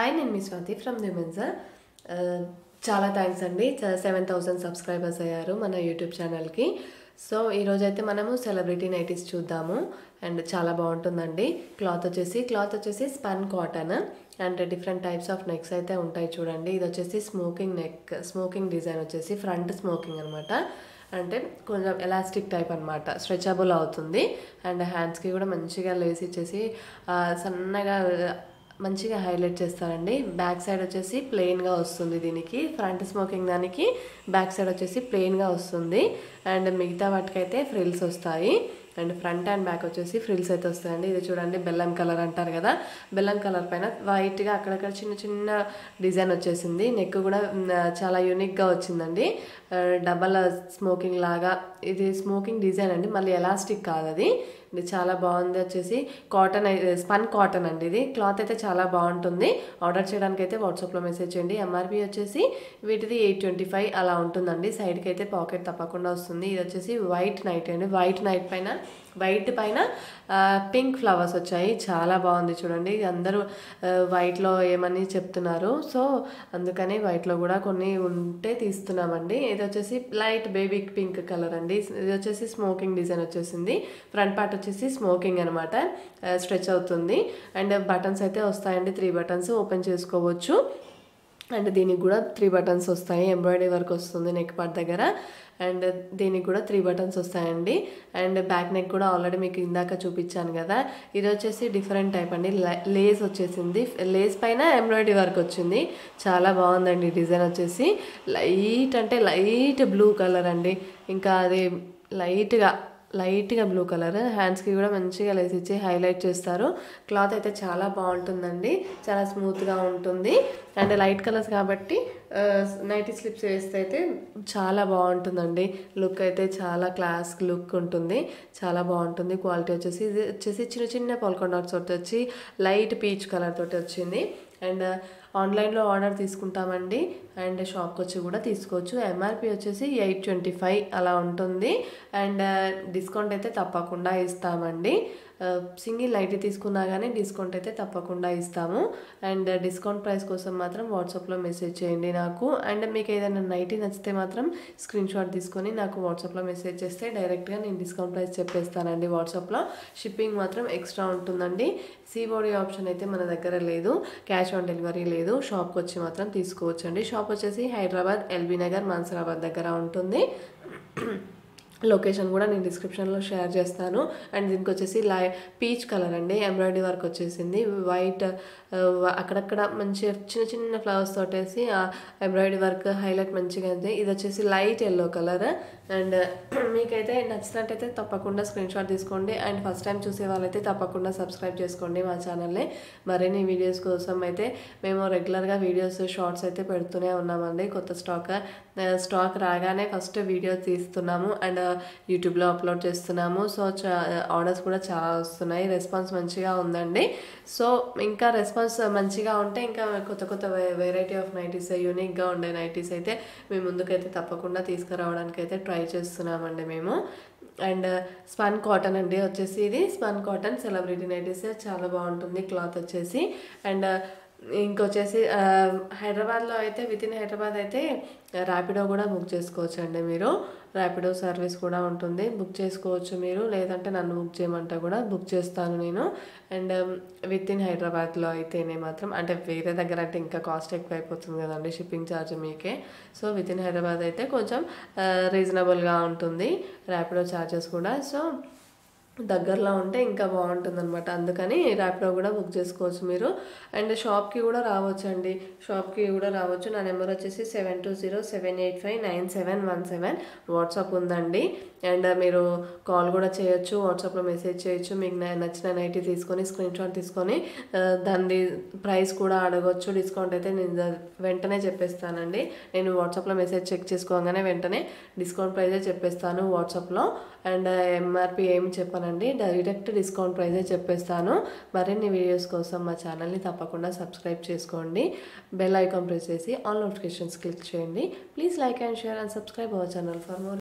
Hi, నేను మీ Swathi from న్యూమెన్సా. చాలా thanks అండి. 7,000 సబ్స్క్రైబర్స్ అయ్యారు మన యూట్యూబ్ ఛానల్కి. సో ఈరోజైతే మనము సెలబ్రిటీ నైటీస్ చూద్దాము. అండ్ చాలా బాగుంటుందండి. క్లాత్ వచ్చేసి spun cotton and different types of necks అయితే ఉంటాయి చూడండి. ఇది వచ్చేసి స్మోకింగ్ నెక్, స్మోకింగ్ డిజైన్ వచ్చేసి ఫ్రంట్ స్మోకింగ్ అనమాట. అంటే కొంచెం ఎలాస్టిక్ టైప్ అనమాట, స్ట్రెచబుల్ అవుతుంది. అండ్ హ్యాండ్స్కి కూడా మంచిగా లేస్ ఇచ్చేసి సన్నగా మంచిగా హైలైట్ చేస్తారండి. బ్యాక్ సైడ్ వచ్చేసి ప్లెయిన్గా వస్తుంది. దీనికి ఫ్రంట్ స్మోకింగ్ దానికి బ్యాక్ సైడ్ వచ్చేసి ప్లెయిన్గా వస్తుంది. అండ్ మిగతా వాటికైతే ఫ్రిల్స్ వస్తాయి. అండ్ ఫ్రంట్ అండ్ బ్యాక్ వచ్చేసి ఫ్రిల్స్ అయితే వస్తాయండి. ఇది చూడండి, బెల్లం కలర్ అంటారు కదా, బెల్లం కలర్ పైన వైట్గా అక్కడక్కడ చిన్న చిన్న డిజైన్ వచ్చేసింది. నెక్ కూడా చాలా యూనిక్గా వచ్చిందండి. డబల్ స్మోకింగ్ లాగా, ఇది స్మోకింగ్ డిజైన్ అండి, మళ్ళీ ఎలాస్టిక్ కాదు అది. ఇది చాలా బాగుంది. వచ్చేసి కాటన్, స్పన్ కాటన్ అండి. ఇది క్లాత్ అయితే చాలా బాగుంటుంది. ఆర్డర్ చేయడానికి అయితే వాట్సాప్లో మెసేజ్ చేయండి. ఎంఆర్పి వచ్చేసి వీటిది 825 అలా ఉంటుందండి. సైడ్కి అయితే పాకెట్ తప్పకుండా వస్తుంది. ఇది వచ్చేసి వైట్ నైట్ అండి. వైట్ పైన పింక్ ఫ్లవర్స్ వచ్చాయి. చాలా బాగుంది చూడండి. అందరూ వైట్లో ఏమని చెప్తున్నారు, సో అందుకని వైట్లో కూడా కొన్ని ఉంటే తీస్తున్నామండి. ఇది వచ్చేసి లైట్ బేబీ పింక్ కలర్ అండి. ఇది వచ్చేసి స్మోకింగ్ డిజైన్ వచ్చేసింది. ఫ్రంట్ పార్ట్ వచ్చేసి స్మోకింగ్ అనమాట, స్ట్రెచ్ అవుతుంది. అండ్ బటన్స్ అయితే వస్తాయండి, 3 బటన్స్ ఓపెన్ చేసుకోవచ్చు. అండ్ దీనికి కూడా 3 బటన్స్ వస్తాయి. ఎంబ్రాయిడరీ వర్క్ వస్తుంది నెక్ పార్ట్ దగ్గర. అండ్ దీనికి కూడా 3 బటన్స్ వస్తాయండి. అండ్ బ్యాక్ నెక్ కూడా ఆల్రెడీ మీకు ఇందాక చూపించాను కదా. ఇది వచ్చేసి డిఫరెంట్ టైప్ అండి. లేస్ వచ్చేసింది, లేస్ పైన ఎంబ్రాయిడరీ వర్క్ వచ్చింది. చాలా బాగుందండి. డిజైన్ వచ్చేసి లైట్ బ్లూ కలర్ అండి. ఇంకా అది లైట్గా బ్లూ కలర్. హ్యాండ్స్కి కూడా మంచిగా లేస్ ఇచ్చి హైలైట్ చేస్తారు. క్లాత్ అయితే చాలా బాగుంటుందండి, చాలా స్మూత్గా ఉంటుంది. అండ్ లైట్ కలర్స్ కాబట్టి నైటీ స్లిప్స్ వేస్తే అయితే చాలా బాగుంటుందండి. లుక్ అయితే చాలా క్లాస్ లుక్ ఉంటుంది, చాలా బాగుంటుంది. క్వాలిటీ వచ్చేసి ఇది వచ్చేసి చిన్న చిన్న పాల్కాన్ డాట్స్ తోటి వచ్చి లైట్ పీచ్ కలర్ తోటి వచ్చింది. అండ్ ఆన్లైన్లో ఆర్డర్ తీసుకుంటామండి. అండ్ షాప్కి వచ్చి కూడా తీసుకోవచ్చు. ఎంఆర్పి వచ్చేసి 825 అలా ఉంటుంది. అండ్ డిస్కౌంట్ అయితే తప్పకుండా ఇస్తామండి. సింగిల్ నైటీ తీసుకున్నా కానీ డిస్కౌంట్ అయితే తప్పకుండా ఇస్తాము. అండ్ డిస్కౌంట్ ప్రైస్ కోసం మాత్రం వాట్సాప్లో మెసేజ్ చేయండి నాకు. అండ్ మీకు ఏదైనా నైటీ నచ్చితే మాత్రం స్క్రీన్ షాట్ తీసుకొని నాకు వాట్సాప్లో మెసేజ్ చేస్తే డైరెక్ట్గా నేను డిస్కౌంట్ ప్రైస్ చెప్పేస్తానండి. వాట్సాప్లో షిప్పింగ్ మాత్రం ఎక్స్ట్రా ఉంటుందండి. సిఓడి ఆప్షన్ అయితే మన దగ్గర లేదు, క్యాష్ ఆన్ డెలివరీ లేదు. షాప్కి వచ్చి మాత్రం తీసుకోవచ్చండి. షాప్ వచ్చేసి హైదరాబాద్ ఎల్బీ నగర్ మన్సరాబాద్ దగ్గర ఉంటుంది. లొకేషన్ కూడా నేను డిస్క్రిప్షన్లో షేర్ చేస్తాను. అండ్ దీనికి వచ్చేసి పీచ్ కలర్ అండి. ఎంబ్రాయిడరీ వర్క్ వచ్చేసింది. వైట్ అక్కడక్కడ మంచి చిన్న చిన్న ఫ్లవర్స్ తోటేసి ఎంబ్రాయిడరీ వర్క్ హైలైట్ మంచిగా ఉంది. ఇది వచ్చేసి లైట్ ఎల్లో కలర్. అండ్ మీకైతే నచ్చినట్టయితే తప్పకుండా స్క్రీన్ షాట్ తీసుకోండి. అండ్ ఫస్ట్ టైం చూసే వాళ్ళైతే తప్పకుండా సబ్స్క్రైబ్ చేసుకోండి మా ఛానల్ని. మరిన్ని వీడియోస్ కోసం అయితే మేము రెగ్యులర్గా వీడియోస్ షార్ట్స్ అయితే పెడుతూనే ఉన్నామండి. కొత్త స్టాక్ రాగానే ఫస్ట్ వీడియో తీస్తున్నాము అండ్ యూట్యూబ్లో అప్లోడ్ చేస్తున్నాము. సో ఆర్డర్స్ కూడా చాలా వస్తున్నాయి. రెస్పాన్స్ మంచిగా ఉందండి. సో ఇంకా రెస్పాన్స్ మంచిగా ఉంటే ఇంకా కొత్త వెరైటీ ఆఫ్ నైటీస్, యూనిక్గా ఉండే నైటీస్ అయితే మీ ముందుకైతే తప్పకుండా తీసుకురావడానికి అయితే ట్రై చేస్తున్నామండి మేము. అండ్ స్పన్ కాటన్ అండి. వచ్చేసి ఇది స్పన్ కాటన్ సెలబ్రిటీ నైటీస్ చాలా బాగుంటుంది క్లాత్ వచ్చేసి. అండ్ ఇంకొచ్చేసి హైదరాబాద్లో అయితే వితిన్ హైదరాబాద్ అయితే ర్యాపిడో కూడా బుక్ చేసుకోవచ్చు అండి. మీరు ర్యాపిడో సర్వీస్ కూడా ఉంటుంది, బుక్ చేసుకోవచ్చు మీరు. లేదంటే నన్ను బుక్ చేయమంటే కూడా బుక్ చేస్తాను నేను. అండ్ వితిన్ హైదరాబాద్లో అయితేనే మాత్రం, అంటే వేరే దగ్గర అంటే ఇంకా కాస్ట్ ఎక్కువ అయిపోతుంది కదండి, షిప్పింగ్ ఛార్జ్ మీకే. సో వితిన్ హైదరాబాద్ అయితే కొంచెం రీజనబుల్గా ఉంటుంది ర్యాపిడో ఛార్జెస్ కూడా. సో దగ్గరలో ఉంటే ఇంకా బాగుంటుంది అనమాట. అందుకని ర్యాపిడో కూడా బుక్ చేసుకోవచ్చు మీరు. అండ్ షాప్కి కూడా రావచ్చు. నా నెంబర్ వచ్చేసి 7207859717 వాట్సాప్ ఉందండి. అండ్ మీరు కాల్ కూడా చేయొచ్చు, వాట్సాప్లో మెసేజ్ చేయొచ్చు. మీకు నచ్చిన నైటీ తీసుకొని స్క్రీన్ షాట్ తీసుకొని దాని ప్రైస్ కూడా అడగవచ్చు. డిస్కౌంట్ అయితే నేను వెంటనే చెప్పేస్తానండి. నేను వాట్సాప్లో మెసేజ్ చెక్ చేసుకోగానే వెంటనే డిస్కౌంట్ ప్రైజే చెప్పేస్తాను వాట్సాప్లో. అండ్ ఎంఆర్పి ఏమి చెప్పానండి, డైరెక్ట్ డిస్కౌంట్ ప్రైజే చెప్పేస్తాను. మరిన్ని వీడియోస్ కోసం మా ఛానల్ని తప్పకుండా సబ్స్క్రైబ్ చేసుకోండి. బెల్ ఐకాన్ ప్రెస్ చేసి ఆల్ నోటిఫికేషన్స్ క్లిక్ చేయండి. Please like and share and subscribe our channel for more